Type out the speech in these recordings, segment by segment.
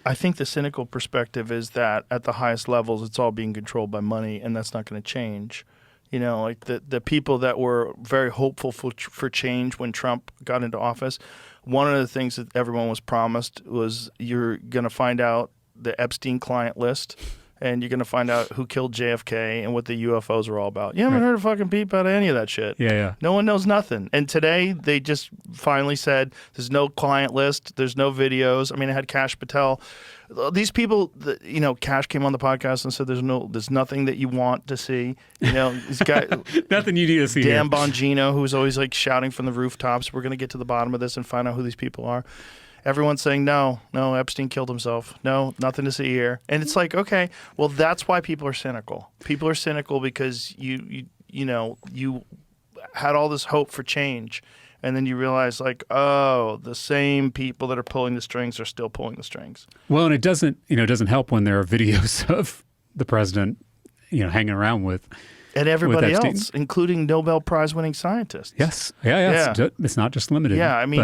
I think the cynical perspective is that at the highest levels, it's all being controlled by money, and that's not going to change. You know, like the people that were very hopeful for change when Trump got into office, one of the things that everyone was promised was you're going to find out the Epstein client list, and you're going to find out who killed JFK and what the UFOs are all about. You haven't heard a fucking peep out of any of that shit. Yeah. No one knows nothing. And today they just finally said there's no client list, there's no videos. I mean, I had Kash Patel. These people, you know, Kash came on the podcast and said there's nothing that you want to see. You know, he's got nothing you need to see. Dan Bongino, who's always like shouting from the rooftops, we're going to get to the bottom of this and find out who these people are. Everyone's saying, no, Epstein killed himself. No, nothing to see here. And it's like, okay, well, that's why people are cynical. People are cynical because you had all this hope for change. And then you realize, like, oh, the same people that are pulling the strings are still pulling the strings. Well, and it doesn't help when there are videos of the president, hanging around with and everybody with else, including Nobel Prize winning scientists. Yes, yeah. It's not just limited. Yeah, I mean,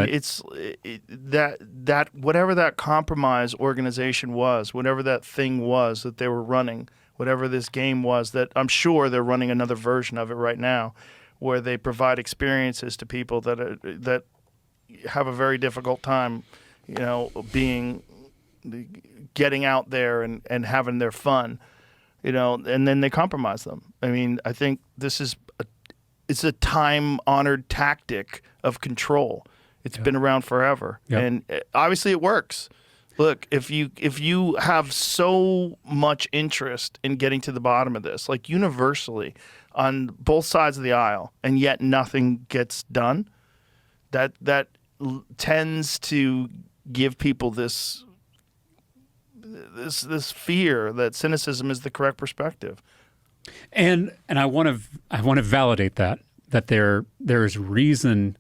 that whatever that compromise organization was, whatever that thing was that they were running, whatever this game was, that I'm sure they're running another version of it right now, where they provide experiences to people that have a very difficult time, getting out there and having their fun, and then they compromise them. I mean, I think this is it's a time-honored tactic of control. It's been around forever, and obviously it works. Look, if you have so much interest in getting to the bottom of this, like universally on both sides of the aisle, and yet nothing gets done, that tends to give people this fear that cynicism is the correct perspective. And I want to validate that there is reason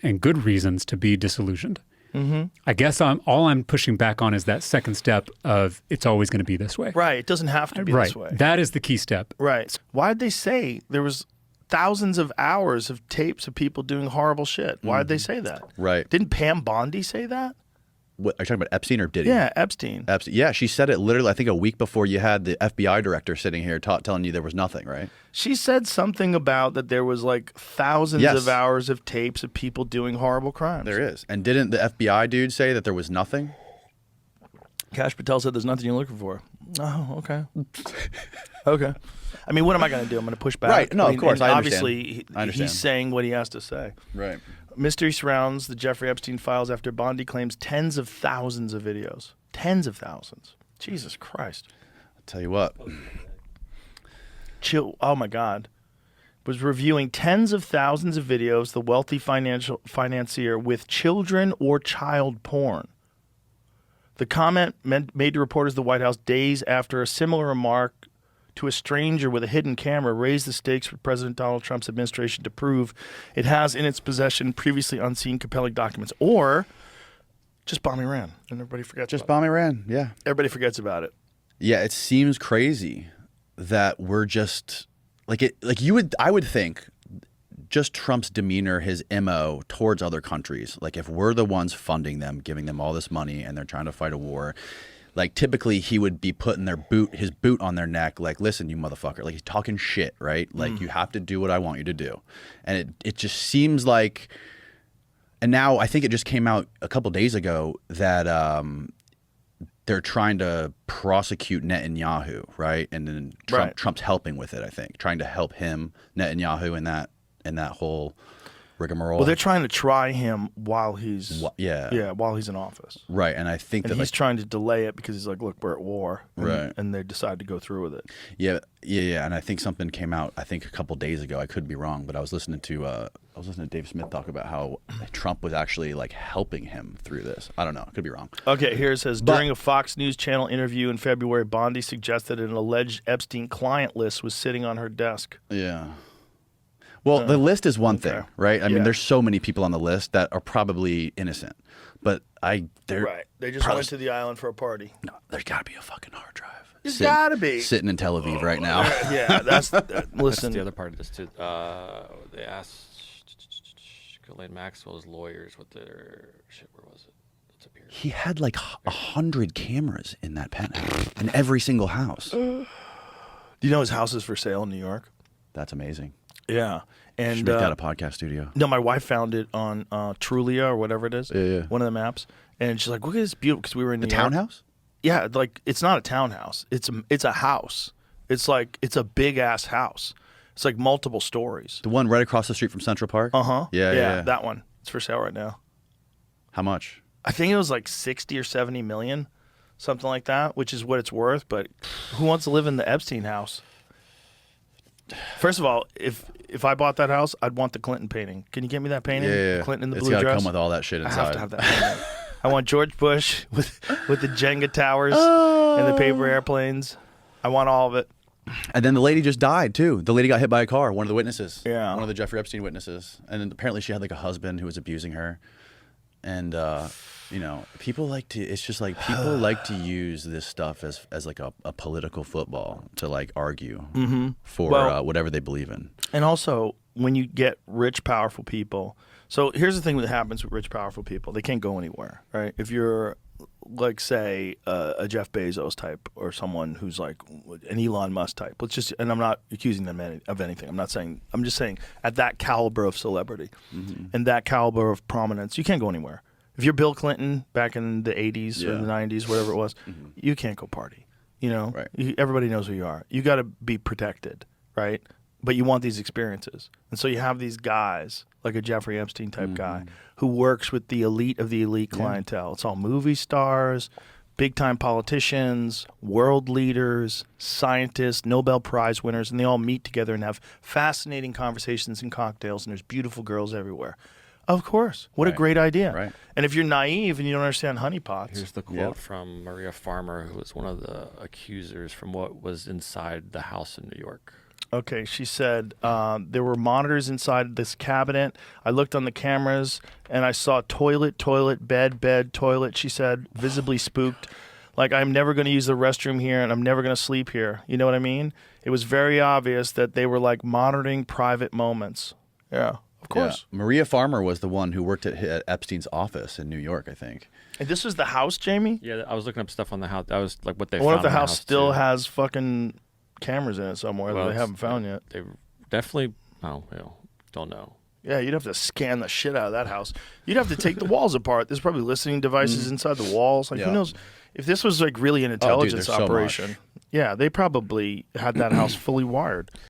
and good reasons to be disillusioned. Mm-hmm. I guess all I'm pushing back on is that second step of it's always going to be this way. Right. It doesn't have to be this way. That is the key step. Right. Why'd they say there was thousands of hours of tapes of people doing horrible shit? Why'd they say that? Right. Didn't Pam Bondi say that? What, are you talking about Epstein or Diddy? Yeah, Epstein. Yeah, she said it literally, I think, a week before you had the FBI director sitting here telling you there was nothing, right? She said something about that there was like thousands of hours of tapes of people doing horrible crimes. There is. And didn't the FBI dude say that there was nothing? Kash Patel said there's nothing you're looking for. Oh, okay. Okay. I mean, what am I going to do? I'm going to push back. Right. No, I mean, of course. I obviously, understand. He's saying what he has to say. Right. Mystery surrounds the Jeffrey Epstein files after Bondi claims tens of thousands of videos. Tens of thousands. Jesus Christ. I'll tell you what. Chill. Oh, my God. Was reviewing tens of thousands of videos, the wealthy financier with children or child porn. The comment made to reporters at the White House days after a similar remark to a stranger with a hidden camera raised the stakes for President Donald Trump's administration to prove it has in its possession previously unseen compelling documents. Or just bomb Iran, and everybody forgets Just bomb Iran, yeah. Everybody forgets about it. Yeah, it seems crazy that we're just I would think just Trump's demeanor, his MO towards other countries, like if we're the ones funding them, giving them all this money and they're trying to fight a war, like typically he would be putting his boot on their neck, like, listen, you motherfucker, like he's talking shit, right? Like you have to do what I want you to do. And it just seems like, and now I think it just came out a couple days ago that they're trying to prosecute Netanyahu, right? And then Trump's helping with it, I think, trying to help him, Netanyahu, in that whole rigmarole. Well, they're trying to try him while he's while he's in office, right? And I think he's trying to delay it because he's like, look, we're at war, right? And they decide to go through with it. Yeah. And I think something came out, I think a couple days ago. I could be wrong, but I was listening to Dave Smith talk about how Trump was actually like helping him through this. I don't know, I could be wrong. Okay, here it says during a Fox News Channel interview in February, Bondi suggested an alleged Epstein client list was sitting on her desk. Yeah. Well, the list is one thing, right? I mean, there's so many people on the list that are probably innocent, but they're right. They just went to the island for a party. No, there's got to be a fucking hard drive. There's got to be sitting in Tel Aviv right now. Yeah, that's listen. That's the other part of this too. They asked Ghislaine Maxwell's lawyers what their shit. Where was it? He had like 100 cameras in that penthouse, in every single house. Do you know his house is for sale in New York? That's amazing. Yeah. And Should make that a podcast studio. no, my wife found it on Trulia or whatever it is. Yeah. One of the maps. And she's like, look at this beautiful, because we were in The New York. townhouse? Yeah, like it's not a townhouse. It's a house. It's like it's a big ass house. It's like multiple stories. The one right across the street from Central Park? Uh-huh. Yeah. That one. It's for sale right now. How much? I think it was like 60 or 70 million, something like that, which is what it's worth. But who wants to live in the Epstein house? First of all, if I bought that house, I'd want the Clinton painting. Can you get me that painting? Yeah. Clinton in the It's blue gotta dress. come with all that shit I inside. have to have that painting. I want George Bush with the Jenga towers and the paper airplanes. I want all of it. And then the lady just died too. The lady got hit by a car. One of the witnesses. Yeah. One of the Jeffrey Epstein witnesses. And then apparently she had like a husband who was abusing her. And you know, people like to. It's just like people like to use this stuff as like a political football to like argue for Well- whatever they believe in. And also, when you get rich, powerful people. So here's the thing that happens with rich, powerful people. They can't go anywhere, right? If you're, like, say, a Jeff Bezos type or someone who's like an Elon Musk type. Let's just, and I'm not accusing them of anything. I'm just saying at that caliber of celebrity and that caliber of prominence, you can't go anywhere. If you're Bill Clinton back in the 80s or the 90s, whatever it was, you can't go party. You know, Right. Everybody knows who you are. You got to be protected, right? But you want these experiences. And so you have these guys, like a Jeffrey Epstein type guy, who works with the elite of the elite clientele. It's all movie stars, big-time politicians, world leaders, scientists, Nobel Prize winners, and they all meet together and have fascinating conversations and cocktails, and there's beautiful girls everywhere. Of course. What a Right. great idea. Right. And if you're naive and you don't understand honeypots, Here's the quote from Maria Farmer, who was one of the accusers from what was inside the house in New York. okay, she said there were monitors inside this cabinet. I looked on the cameras and I saw toilet, bed, toilet. She said, visibly spooked. Like, I'm never going to use the restroom here and I'm never going to sleep here. You know what I mean? It was very obvious that they were like monitoring private moments. Yeah, of course. Yeah. Maria Farmer was the one who worked at Epstein's office in New York, I think. And this was the house, Jamie? Yeah, I was looking up stuff on the house. That was like what they I found. wonder if the in house still too. has fucking cameras in it somewhere Well, that they it's- haven't found yet. They definitely. Don't know. Yeah, you'd have to scan the shit out of that house. You'd have to take the walls apart. There's probably listening devices inside the walls. Like, who Yeah. knows? If this was like really an intelligence there's so much. operation, yeah, they probably had that house fully wired.